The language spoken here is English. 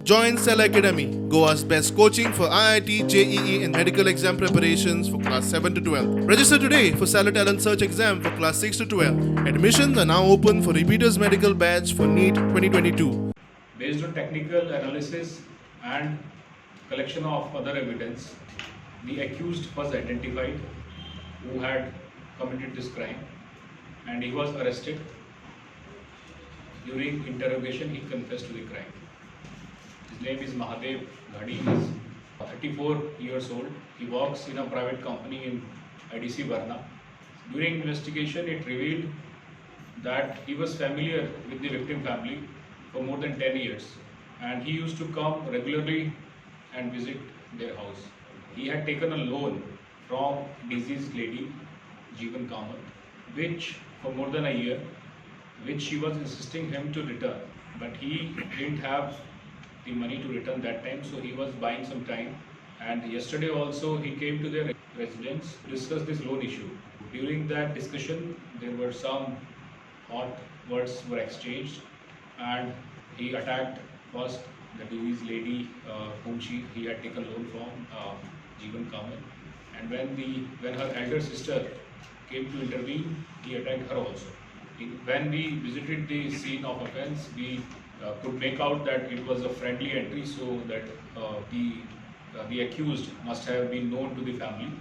Join Cell Academy, Goa's best coaching for IIT, JEE and medical exam preparations for class 7 to 12. Register today for Cell Talent Search exam for class 6 to 12. Admissions are now open for repeaters medical batch for NEET 2022. Based on technical analysis and collection of other evidence, the accused was identified who had committed this crime and he was arrested. During interrogation, he confessed to the crime. His name is Mahadev Ghadi. He is 34 years old. He works in a private company in IDC Varna. During investigation, it revealed that he was familiar with the victim family for more than 10 years and he used to come regularly and visit their house. He had taken a loan from deceased lady Jeevan Kamat, which for more than a year, which she was insisting him to return, but he didn't have the money to return that time, so he was buying some time. And yesterday also he came to their residence to discuss this loan issue. During that discussion, there were some hot words were exchanged and he attacked first the deceased lady whom he had taken loan from, Jeevan Kamat, and when her elder sister came to intervene, he attacked her also. When we visited the scene of offence, we could make out that it was a friendly entry, so that the accused must have been known to the family.